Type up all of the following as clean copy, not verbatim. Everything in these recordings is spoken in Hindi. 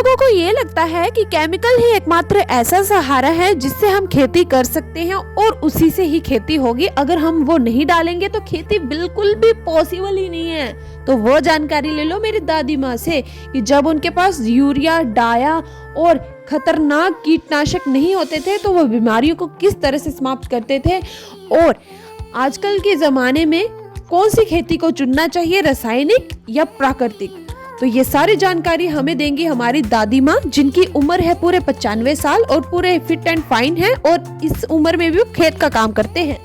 लोगों को ये लगता है कि केमिकल ही एकमात्र ऐसा सहारा है जिससे हम खेती कर सकते हैं और उसी से ही खेती होगी। अगर हम वो नहीं डालेंगे तो खेती बिल्कुल भी पॉसिबल ही नहीं है। तो वो जानकारी ले लो मेरी दादी माँ से कि जब उनके पास यूरिया, डाया और खतरनाक कीटनाशक नहीं होते थे तो वो बीमारियों को किस तरह से समाप्त करते थे, और आजकल के जमाने में कौन सी खेती को चुनना चाहिए, रासायनिक या प्राकृतिक। तो ये सारी जानकारी हमें देंगी हमारी दादी माँ, जिनकी उम्र है पूरे 95 साल और पूरे फिट एंड फाइन है और इस उम्र में भी वो खेत का काम करते हैं।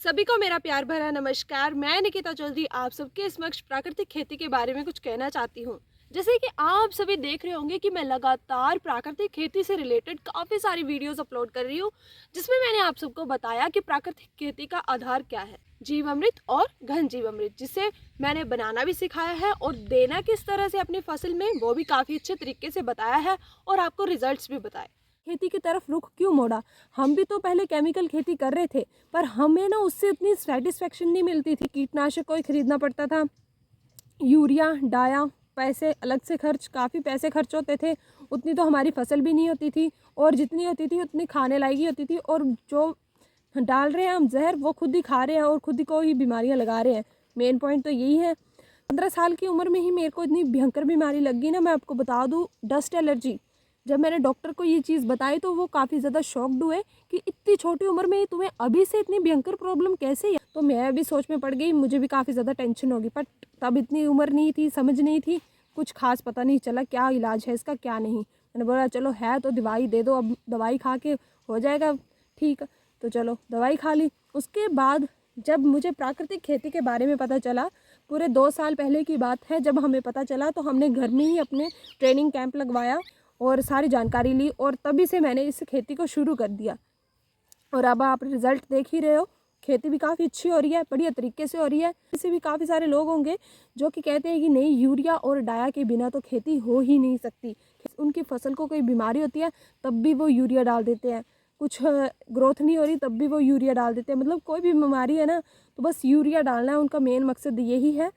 सभी को मेरा प्यार भरा नमस्कार। मैं निकिता चौधरी आप सबके समक्ष प्राकृतिक खेती के बारे में कुछ कहना चाहती हूँ। जैसे कि आप सभी देख रहे होंगे कि मैं लगातार प्राकृतिक खेती से रिलेटेड काफ़ी सारी वीडियोस अपलोड कर रही हूँ, जिसमें मैंने आप सबको बताया कि प्राकृतिक खेती का आधार क्या है, जीवामृत और घन जीवामृत, जिसे मैंने बनाना भी सिखाया है और देना किस तरह से अपनी फसल में वो भी काफ़ी अच्छे तरीके से बताया है और आपको रिजल्ट्स भी बताए। खेती की तरफ रुख क्यों मोड़ा? हम भी तो पहले केमिकल खेती कर रहे थे, पर हमें ना उससे उतनी सेटिस्फेक्शन नहीं मिलती थी। कीटनाशक को ही खरीदना पड़ता था, यूरिया, डाया, पैसे अलग से खर्च, काफ़ी पैसे खर्च होते थे। उतनी तो हमारी फसल भी नहीं होती थी और जितनी होती थी उतनी खाने लायक ही होती थी, और जो डाल रहे हैं हम जहर वो खुद ही खा रहे हैं और खुद ही को ही बीमारियां लगा रहे हैं। मेन पॉइंट तो यही है। 15 साल की उम्र में ही मेरे को इतनी भयंकर बीमारी लग गई ना, मैं आपको बता दूं, डस्ट एलर्जी। जब मैंने डॉक्टर को ये चीज़ बताई तो वो काफ़ी ज़्यादा शॉक्ड हुए कि इतनी छोटी उम्र में तुम्हें अभी से इतनी भयंकर प्रॉब्लम कैसे है। तो मैं अभी सोच में पड़ गई, मुझे भी काफ़ी ज़्यादा टेंशन होगी, पर तब इतनी उम्र नहीं थी, समझ नहीं थी, कुछ खास पता नहीं चला क्या इलाज है इसका क्या नहीं। मैंने बोला चलो है तो दवाई दे दो, अब दवाई खा के हो जाएगा ठीक। तो चलो दवाई खा ली। उसके बाद जब मुझे प्राकृतिक खेती के बारे में पता चला, पूरे 2 साल पहले की बात है, जब हमें पता चला तो हमने घर में ही अपने ट्रेनिंग कैंप लगवाया और सारी जानकारी ली और तभी से मैंने इस खेती को शुरू कर दिया। और अब आप रिज़ल्ट देख ही रहे हो, खेती भी काफ़ी अच्छी हो रही है, बढ़िया तरीके से हो रही है। इससे भी काफ़ी सारे लोग होंगे जो कि कहते हैं कि नहीं, यूरिया और डाया के बिना तो खेती हो ही नहीं सकती। उनकी फसल को कोई बीमारी होती है तब भी वो यूरिया डाल देते हैं, कुछ ग्रोथ नहीं हो रही तब भी वो यूरिया डाल देते हैं। मतलब कोई भी बीमारी है ना तो बस यूरिया डालना है, उनका मेन मकसद यही है।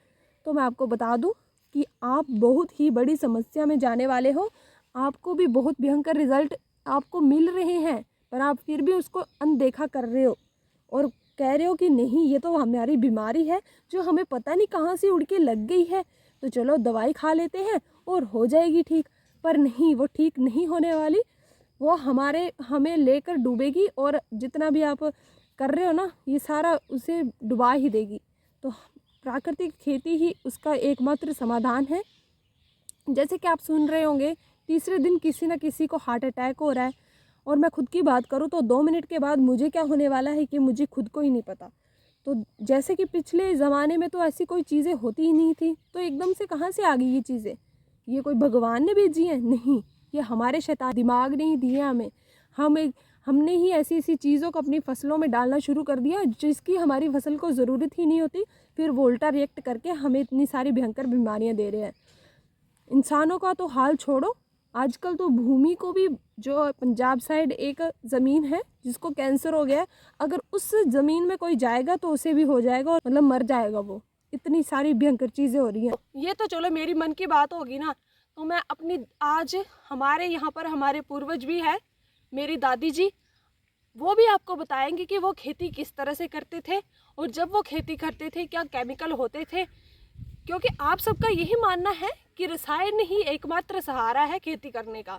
तो मैं आपको बता दूं कि आप बहुत ही बड़ी समस्या में जाने वाले हो। आपको भी बहुत भयंकर रिजल्ट आपको मिल रहे हैं, पर आप फिर भी उसको अनदेखा कर रहे हो और कह रहे हो कि नहीं, ये तो हमारी बीमारी है जो हमें पता नहीं कहाँ से उड़ के लग गई है, तो चलो दवाई खा लेते हैं और हो जाएगी ठीक। पर नहीं, वो ठीक नहीं होने वाली, वो हमें लेकर डूबेगी और जितना भी आप कर रहे हो ना, ये सारा उसे डुबा ही देगी। तो प्राकृतिक खेती ही उसका एकमात्र समाधान है। जैसे कि आप सुन रहे होंगे, तीसरे दिन किसी न किसी को हार्ट अटैक हो रहा है, और मैं खुद की बात करूँ तो 2 मिनट के बाद मुझे क्या होने वाला है कि मुझे खुद को ही नहीं पता। तो जैसे कि पिछले ज़माने में तो ऐसी कोई चीज़ें होती ही नहीं थी, तो एकदम से कहाँ से आ गई ये चीज़ें? ये कोई भगवान ने भेजी है? नहीं, ये हमारे शैतान दिमाग ने ही दिए हमें। हमने ही ऐसी ऐसी चीज़ों को अपनी फसलों में डालना शुरू कर दिया जिसकी हमारी फसल को ज़रूरत ही नहीं होती, फिर वो उल्टा रिएक्ट करके हमें इतनी सारी भयंकर बीमारियाँ दे रहे हैं। इंसानों का तो हाल छोड़ो, आजकल तो भूमि को भी, जो पंजाब साइड एक ज़मीन है जिसको कैंसर हो गया है, अगर उस ज़मीन में कोई जाएगा तो उसे भी हो जाएगा और मतलब मर जाएगा वो। इतनी सारी भयंकर चीज़ें हो रही हैं। ये तो चलो मेरी मन की बात होगी ना, तो मैं अपनी आज हमारे यहाँ पर हमारे पूर्वज भी है, मेरी दादी जी, वो भी आपको बताएंगे कि वो खेती किस तरह से करते थे और जब वो खेती करते थे क्या केमिकल होते थे। क्योंकि आप सबका यही मानना है कि रसायन ही एकमात्र सहारा है खेती करने का।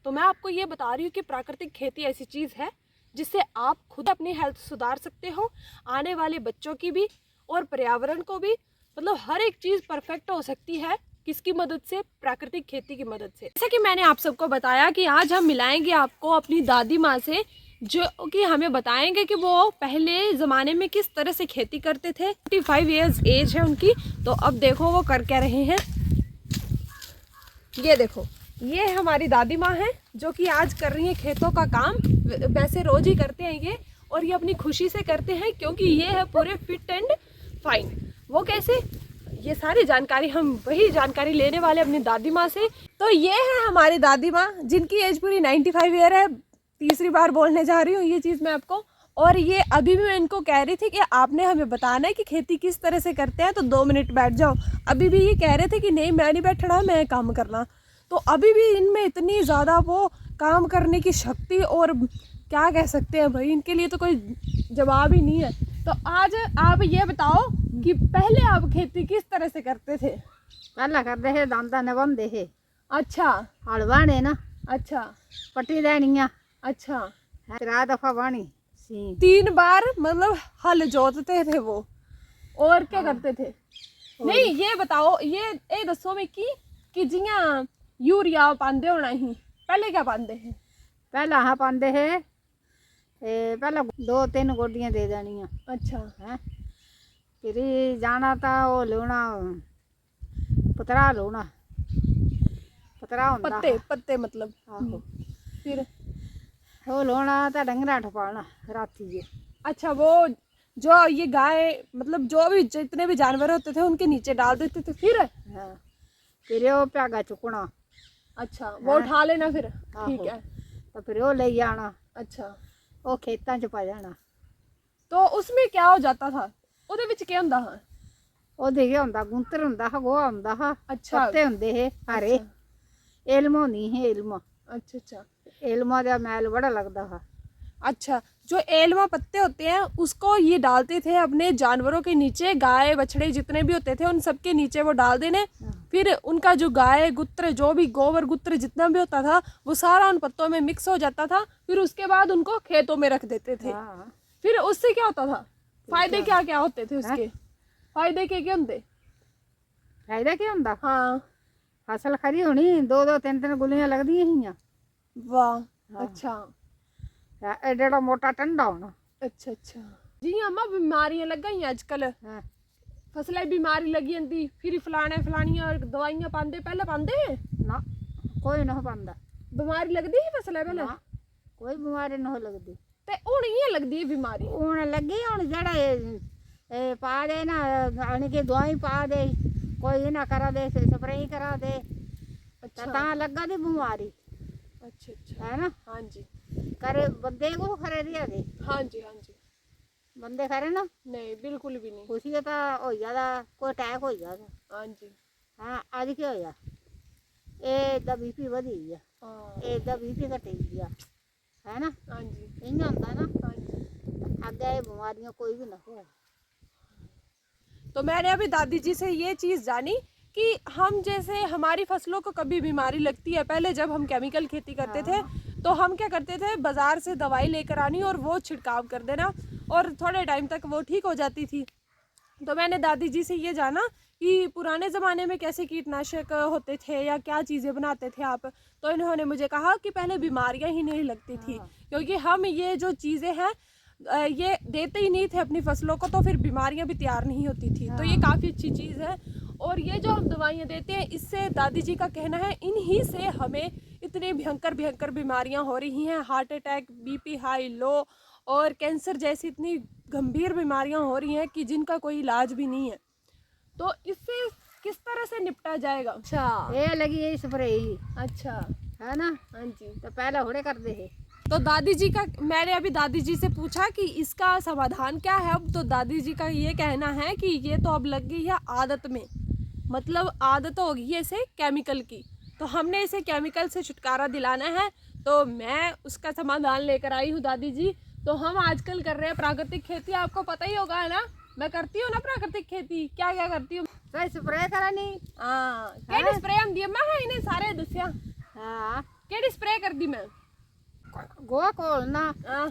तो मैं आपको ये बता रही हूँ कि प्राकृतिक खेती ऐसी चीज़ है जिससे आप खुद अपनी हेल्थ सुधार सकते हो, आने वाले बच्चों की भी और पर्यावरण को भी। मतलब हर एक चीज़ परफेक्ट हो सकती है किसकी मदद से? प्राकृतिक खेती की मदद से। जैसे कि मैंने आप सबको बताया कि आज हम मिलाएंगे आपको अपनी दादी माँ से, जो कि हमें बताएंगे कि वो पहले ज़माने में किस तरह से खेती करते थे। 45 ईयर्स एज है उनकी। तो अब देखो वो कर क्या रहे हैं। ये देखो, ये हमारी दादी माँ है जो कि आज कर रही हैं खेतों का काम। वैसे रोज ही करते हैं ये, और ये अपनी खुशी से करते हैं क्योंकि ये है पूरे फिट एंड फाइन। वो कैसे? ये सारी जानकारी हम वही जानकारी लेने वाले अपनी दादी माँ से। तो ये है हमारी दादी माँ जिनकी एज पूरी 95 ईयर है। तीसरी बार बोलने जा रही हूँ ये चीज़ मैं आपको। और ये अभी भी मैं इनको कह रही थी कि आपने हमें बताना है कि खेती किस तरह से करते हैं, तो 2 मिनट बैठ जाओ। अभी भी ये कह रहे थे कि नहीं मैं नहीं बैठना, मैं काम करना। तो अभी भी इनमें इतनी ज़्यादा वो काम करने की शक्ति, और क्या कह सकते हैं भाई, इनके लिए तो कोई जवाब ही नहीं है। तो आज आप ये बताओ कि पहले आप खेती किस तरह से करते थे? पहला करते है दांदा ने बंदे है, अच्छा हल बाने ना, अच्छा पट्टी देनिया, अच्छा। 3 दफा बानी सी। 3 बार मतलब हल जोतते थे वो, और क्या करते थे? नहीं ये बताओ, ये दसो में कि जियां यूरिया पांदे होना ही, पहले क्या पांदे हैं? पहला हाँ पाते है, पहला 2-3 गोडियां दे देनिया अच्छा है, फिर जाना था वो लेना पतरा लेना, पतरा होंदा पत्ते पत्ते मतलब। आहो, फिर वो लेना तो डंगरा ठपाना राती जे। अच्छा, वो जो ये गाय मतलब जो भी जितने भी जानवर होते थे उनके नीचे डाल देते थे, फिर हाँ, फिर वो प्यागा चुकना, अच्छा वो उठा लेना फिर, ठीक आहो। है। तो फिर वो ले जाना, अच्छा, वो खेतों च पा जाना। तो उसमें क्या हो जाता था? ਉਹਦੇ ਵਿੱਚ क्या ਹੁੰਦਾ है? ਉਹਦੇ ਕੀ ਹੁੰਦਾ, ਗੁੰਤਰ ਹੁੰਦਾ ਹੈ, ਗੋਹਾ ਹੁੰਦਾ ਹੈ, अच्छा ਪੱਤੇ ਹੁੰਦੇ ਹੈ ਹਰੇ, ਇਲਮ ਹੋਣੀ ਹੈ, ਇਲਮ अच्छा अच्छा इल्मा का मैल बड़ा लगता है। अच्छा, जो एलमा पत्ते होते हैं उसको ये डालते थे अपने जानवरों के नीचे, गाय बछड़े जितने भी होते थे उन सब के नीचे वो डाल देने। फिर उनका जो गाय गुत्र, जो भी गोबर गुत्र जितना भी होता था वो सारा उन पत्तों में मिक्स हो जाता था। फिर उसके बाद उनको खेतों में रख देते थे। हाँ। फिर उससे क्या होता था? फायदे क्या क्या होते थे उसके? फायदे क्या क्या होते? फायदा क्या होंदा? हाँ, फसल खरी होनी, 2-2 3-3 गुलियां लगदी ही। वाह, अच्छा एडा मोटा टंडा होना। अच्छा अच्छा जी। अम्मा बीमारियां लग गई आजकल, हाँ। फसलें बीमारी लगी जंदी, फिर फलाने फलानियां दवाइयां पांदे, पहले पांदे ना कोई ना पांदा, बीमारी लगदी ही फसलें पहले? ना कोई बीमारी ना लगदी। ते हुण इयां लगदी है बीमारी? हुण लगी, हुण जेड़ा पा दे ना, आने के दवाई पा दे, कोई ना करा दे, स्प्रे करा दे, अच्छा तां लगा दी बीमारी, अच्छा अच्छा, है ना। हाँ जी करे बंदे को खरे दिया दे, हाँ जी हाँ जी। बंदे खरे ना, नहीं बिल्कुल भी नहीं। खुशी तो हो जाता, कोई अटैक हो जाता। हाँ जी हाँ, अज क्या होया, एदा बीपी वधी गया, हाँ एदा बीपी घटी गया, है ना। हाँ जी इ'यां होंदा ना, हाँ जी। अग्गे एह् बीमारियां कोई भी ना हो। तो मैंने अभी दादी जी से ये चीज़ जानी कि हम जैसे हमारी फसलों को कभी बीमारी लगती है, पहले जब हम केमिकल खेती करते थे तो हम क्या करते थे, बाज़ार से दवाई लेकर आनी और वो छिड़काव कर देना और थोड़े टाइम तक वो ठीक हो जाती थी। तो मैंने दादी जी से ये जाना कि पुराने ज़माने में कैसे कीटनाशक होते थे या क्या चीज़ें बनाते थे आप। तो इन्होंने मुझे कहा कि पहले बीमारियां ही नहीं लगती थी, क्योंकि हम ये जो चीज़ें हैं ये देते ही नहीं थे अपनी फसलों को, तो फिर बीमारियां भी तैयार नहीं होती थी। तो ये काफ़ी अच्छी चीज़ है। और ये जो हम दवाइयाँ देते हैं, इससे दादी जी का कहना है इन्हीं से हमें इतनी भयंकर भयंकर बीमारियां हो रही हैं, heart attack, BP high low और कैंसर जैसी इतनी गंभीर बीमारियां हो रही हैं कि जिनका कोई इलाज भी नहीं है। तो इससे किस तरह से निपटा जाएगा? अच्छा ये लगी है स्प्रे ही, अच्छा, है ना। हाँ जी। तो पहले होड़े करते है। तो दादी जी का, मैंने अभी दादी जी से पूछा कि इसका समाधान क्या है अब। तो दादी जी का ये कहना है कि ये तो अब लग गई है आदत में, मतलब आदत हो गई है इसे केमिकल की, तो हमने इसे केमिकल से छुटकारा दिलाना है। तो मैं उसका समाधान लेकर आई हूँ दादी जी। तो हम आजकल कर रहे हैं प्राकृतिक खेती, आपको पता ही होगा है ना, मैं करती हूँ ना प्राकृतिक खेती। क्या क्या करती हूँ? तो स्प्रे करनी। हाँ, केड़ी स्प्रे आंदी है? मैं इन्हें सारे दसिया। हाँ, केड़ी स्प्रे कर दी मैं? गोहा घोलना, हाँ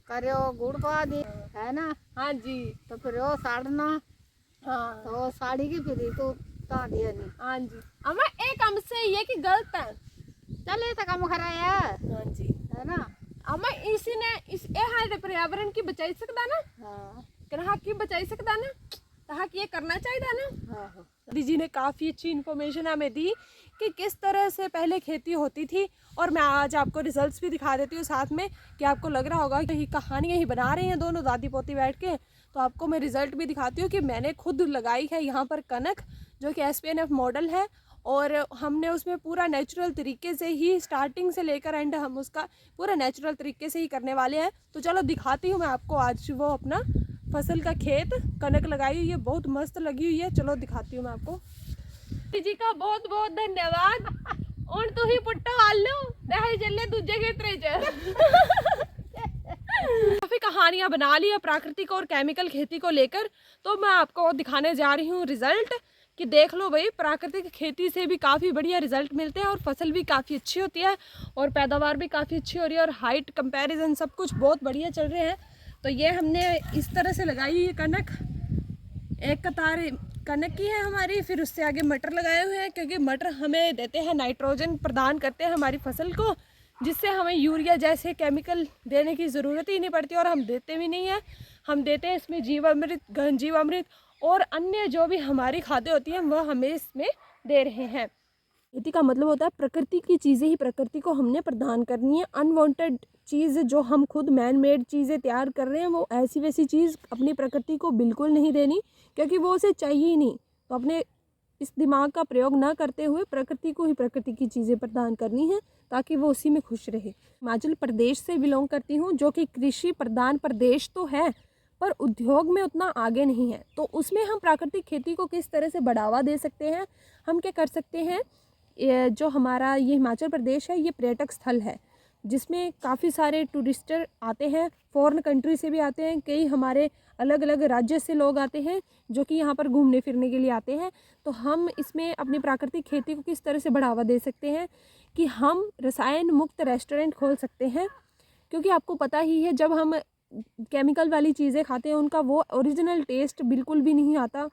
करो गुड़ पा दी, है ना। हाँ जी तो फिर वो साड़ना, हाँ तो वो साड़ी की फिर तू ता दिया नहीं। हाँ जी। अम्मा एक काम से ये कि गलत है। चले तो कम खराया, हाँ जी। है ना। अम्मा इसी ने इस ए हमारे पर्यावरण की बचाई सकता ना, हाँ ग्राहक की बचाई सकता ना, ताकि ये करना चाहिए ना। हाँ हाँ। दीदी ने काफ़ी अच्छी इन्फॉर्मेशन हमें दी कि किस तरह से पहले खेती होती थी। और मैं आज आपको रिजल्ट्स भी दिखा देती हूँ साथ में, कि आपको लग रहा होगा कि कहानियाँ ही बना रही हैं दोनों दादी पोती बैठ के। तो आपको मैं रिज़ल्ट भी दिखाती हूँ कि मैंने खुद लगाई है यहाँ पर कनक, जो कि SPNF मॉडल है, और हमने उसमें पूरा नेचुरल तरीके से ही स्टार्टिंग से लेकर एंड हम उसका पूरा नेचुरल तरीके से ही करने वाले हैं। तो चलो दिखाती हूँ मैं आपको आज वो अपना फसल का खेत, कनक लगाई हुई है, बहुत मस्त लगी हुई है। चलो दिखाती हूँ मैं आपको। जी का बहुत बहुत धन्यवाद। और तू ही पुट्टा आलू दहे जल्ले दूजे खेतरे च। काफी कहानियां बना ली है प्राकृतिक और केमिकल खेती को लेकर, तो मैं आपको दिखाने जा रही हूँ रिजल्ट कि देख लो भाई, प्राकृतिक खेती से भी काफ़ी बढ़िया रिजल्ट मिलते हैं और फसल भी काफ़ी अच्छी होती है और पैदावार भी काफ़ी अच्छी हो रही है और हाइट कंपैरिजन सब कुछ बहुत बढ़िया चल रहे हैं। तो ये हमने इस तरह से लगाई है कनक, एक कतार कनक की है हमारी, फिर उससे आगे मटर लगाए हुए हैं क्योंकि मटर हमें देते हैं नाइट्रोजन प्रदान करते हैं हमारी फसल को, जिससे हमें यूरिया जैसे केमिकल देने की ज़रूरत ही नहीं पड़ती और हम देते भी नहीं हैं। हम देते हैं इसमें जीवामृत, घन जीवामृत और अन्य जो भी हमारी खाद्य होती हैं वह हमें इसमें दे रहे हैं। खेती का मतलब होता है प्रकृति की चीज़ें ही प्रकृति को हमने प्रदान करनी है। अनवांटेड चीज़ जो हम खुद मैन मेड चीज़ें तैयार कर रहे हैं वो ऐसी वैसी चीज़ अपनी प्रकृति को बिल्कुल नहीं देनी, क्योंकि वो उसे चाहिए ही नहीं। तो अपने इस दिमाग का प्रयोग ना करते हुए प्रकृति को ही प्रकृति की चीज़ें प्रदान करनी है ताकि वो उसी में खुश रहे। हिमाचल प्रदेश से बिलोंग करती हूँ जो कि कृषि प्रधान प्रदेश तो है पर उद्योग में उतना आगे नहीं है। तो उसमें हम प्राकृतिक खेती को किस तरह से बढ़ावा दे सकते हैं, हम क्या कर सकते हैं। जो हमारा ये हिमाचल प्रदेश है ये पर्यटक स्थल है जिसमें काफ़ी सारे टूरिस्टर आते हैं, फॉरेन कंट्री से भी आते हैं, कई हमारे अलग अलग राज्य से लोग आते हैं जो कि यहाँ पर घूमने फिरने के लिए आते हैं। तो हम इसमें अपनी प्राकृतिक खेती को किस तरह से बढ़ावा दे सकते हैं कि हम रसायन मुक्त रेस्टोरेंट खोल सकते हैं, क्योंकि आपको पता ही है जब हम केमिकल वाली चीज़ें खाते हैं उनका वो ओरिजिनल टेस्ट बिल्कुल भी नहीं आता।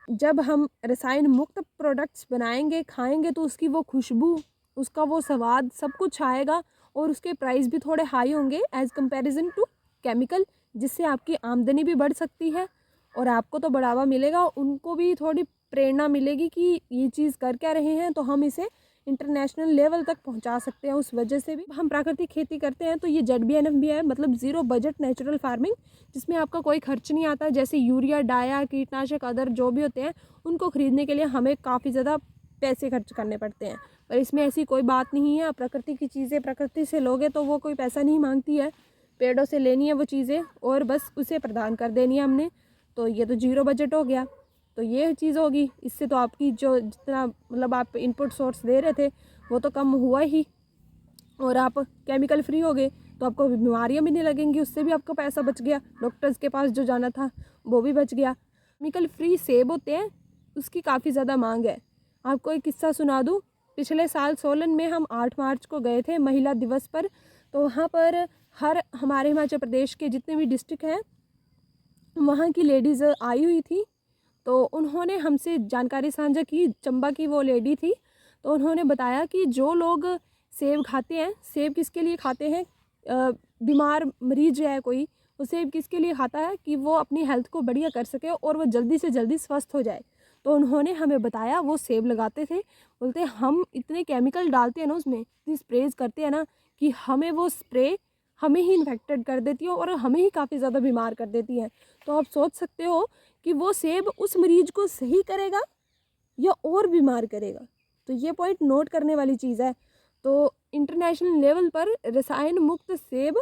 जब हम रसायन मुक्त प्रोडक्ट्स बनाएंगे खाएंगे तो उसकी वो खुशबू, उसका वो स्वाद सब कुछ आएगा और उसके प्राइस भी थोड़े हाई होंगे एज़ कंपैरिजन टू केमिकल, जिससे आपकी आमदनी भी बढ़ सकती है और आपको तो बढ़ावा मिलेगा, उनको भी थोड़ी प्रेरणा मिलेगी कि ये चीज़ कर क्या रहे हैं तो हम इसे इंटरनेशनल लेवल तक पहुंचा सकते हैं। उस वजह से भी हम प्राकृतिक खेती करते हैं। तो ये ZBNF भी है, मतलब ज़ीरो बजट नेचुरल फार्मिंग, जिसमें आपका कोई खर्च नहीं आता। जैसे यूरिया, डाया, कीटनाशक अदर जो भी होते हैं उनको ख़रीदने के लिए हमें काफ़ी ज़्यादा पैसे खर्च करने पड़ते हैं, पर इसमें ऐसी कोई बात नहीं है। प्रकृति की चीज़ें प्रकृति से लोगे तो वो कोई पैसा नहीं मांगती है, पेड़ों से लेनी है वो चीज़ें और बस उसे प्रदान कर देनी है हमने। तो ये तो जीरो बजट हो गया। तो ये चीज़ होगी, इससे तो आपकी जो जितना मतलब आप इनपुट सोर्स दे रहे थे वो तो कम हुआ ही और आप केमिकल फ्री हो गए तो आपको बीमारियां भी नहीं लगेंगी, उससे भी आपका पैसा बच गया, डॉक्टर्स के पास जो जाना था वो भी बच गया। केमिकल फ्री सेब होते हैं उसकी काफ़ी ज़्यादा मांग है। आपको एक किस्सा सुना दूँ, पिछले साल सोलन में हम 8 मार्च को गए थे महिला दिवस पर। तो वहाँ पर हर हमारे हिमाचल प्रदेश के जितने भी डिस्ट्रिक्ट हैं वहाँ की लेडीज़ आई हुई थी। तो उन्होंने हमसे जानकारी साझा की, चंबा की वो लेडी थी। तो उन्होंने बताया कि जो लोग सेब खाते हैं, सेब किसके लिए खाते हैं, बीमार मरीज है कोई, वो सेब किसके लिए खाता है कि वो अपनी हेल्थ को बढ़िया कर सके और वो जल्दी से जल्दी स्वस्थ हो जाए। तो उन्होंने हमें बताया वो सेब लगाते थे, बोलते हम इतने केमिकल डालते हैं ना उसमें, इतनी स्प्रेज करते हैं ना कि हमें वो स्प्रे हमें ही इन्फेक्टेड कर देती है और हमें ही काफ़ी ज़्यादा बीमार कर देती है। तो आप सोच सकते हो कि वो सेब उस मरीज को सही करेगा या और बीमार करेगा। तो ये पॉइंट नोट करने वाली चीज़ है। तो इंटरनेशनल लेवल पर रसायन मुक्त सेब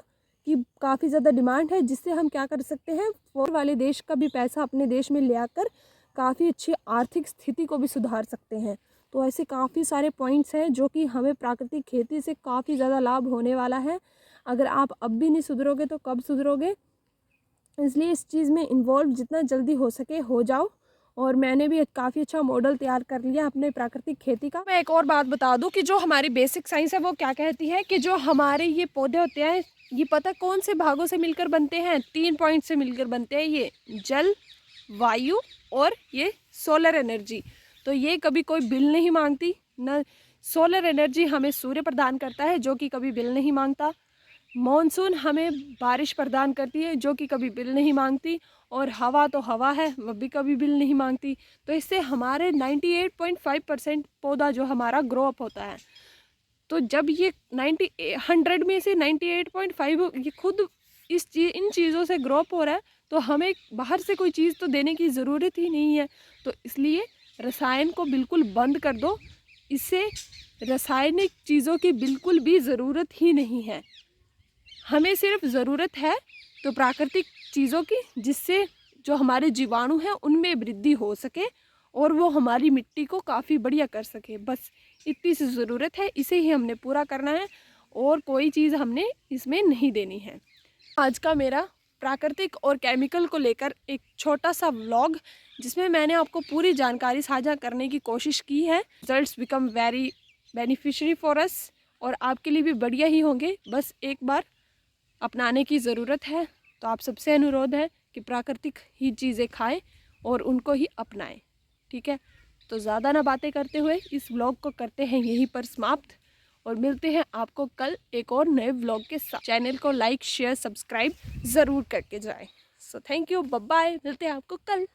की काफ़ी ज़्यादा डिमांड है, जिससे हम क्या कर सकते हैं, फॉरेन वाले देश का भी पैसा अपने देश में ले आकर काफ़ी अच्छी आर्थिक स्थिति को भी सुधार सकते हैं। तो ऐसे काफ़ी सारे पॉइंट्स हैं जो कि हमें प्राकृतिक खेती से काफ़ी ज़्यादा लाभ होने वाला है। अगर आप अब भी नहीं सुधरोगे तो कब सुधरोगे, इसलिए इस चीज़ में इन्वॉल्व जितना जल्दी हो सके हो जाओ। और मैंने भी काफ़ी अच्छा मॉडल तैयार कर लिया अपने प्राकृतिक खेती का। मैं एक और बात बता दूं कि जो हमारी बेसिक साइंस है वो क्या कहती है कि जो हमारे ये पौधे होते हैं ये पता कौन से भागों से मिलकर बनते हैं, 3 पॉइंट से मिलकर बनते हैं, ये जल, वायु और ये सोलर एनर्जी। तो ये कभी कोई बिल नहीं मांगती न, सोलर एनर्जी हमें सूर्य प्रदान करता है जो कि कभी बिल नहीं मांगता, मॉनसून हमें बारिश प्रदान करती है जो कि कभी बिल नहीं मांगती, और हवा तो हवा है वह भी कभी बिल नहीं मांगती। तो इससे हमारे 98.5% पौधा जो हमारा ग्रो अप होता है। तो जब ये 100 में से 98.5 ये खुद इन चीज़ों से ग्रो अप हो रहा है तो हमें बाहर से कोई चीज़ तो देने की ज़रूरत ही नहीं है। तो इसलिए रसायन को बिल्कुल बंद कर दो, इससे रासायनिक चीज़ों की बिल्कुल भी ज़रूरत ही नहीं है। हमें सिर्फ ज़रूरत है तो प्राकृतिक चीज़ों की, जिससे जो हमारे जीवाणु हैं उनमें वृद्धि हो सके और वो हमारी मिट्टी को काफ़ी बढ़िया कर सके। बस इतनी सी ज़रूरत है, इसे ही हमने पूरा करना है और कोई चीज़ हमने इसमें नहीं देनी है। आज का मेरा प्राकृतिक और केमिकल को लेकर एक छोटा सा व्लॉग, जिसमें मैंने आपको पूरी जानकारी साझा करने की कोशिश की है। Results become very beneficiary for us, और आपके लिए भी बढ़िया ही होंगे। बस एक बार अपनाने की ज़रूरत है। तो आप सबसे अनुरोध है कि प्राकृतिक ही चीज़ें खाएं और उनको ही अपनाएं। ठीक है, तो ज़्यादा ना बातें करते हुए इस व्लॉग को करते हैं यहीं पर समाप्त, और मिलते हैं आपको कल एक और नए व्लॉग के साथ। चैनल को लाइक शेयर सब्सक्राइब ज़रूर करके जाएं। So thank you, bye bye, मिलते हैं आपको कल।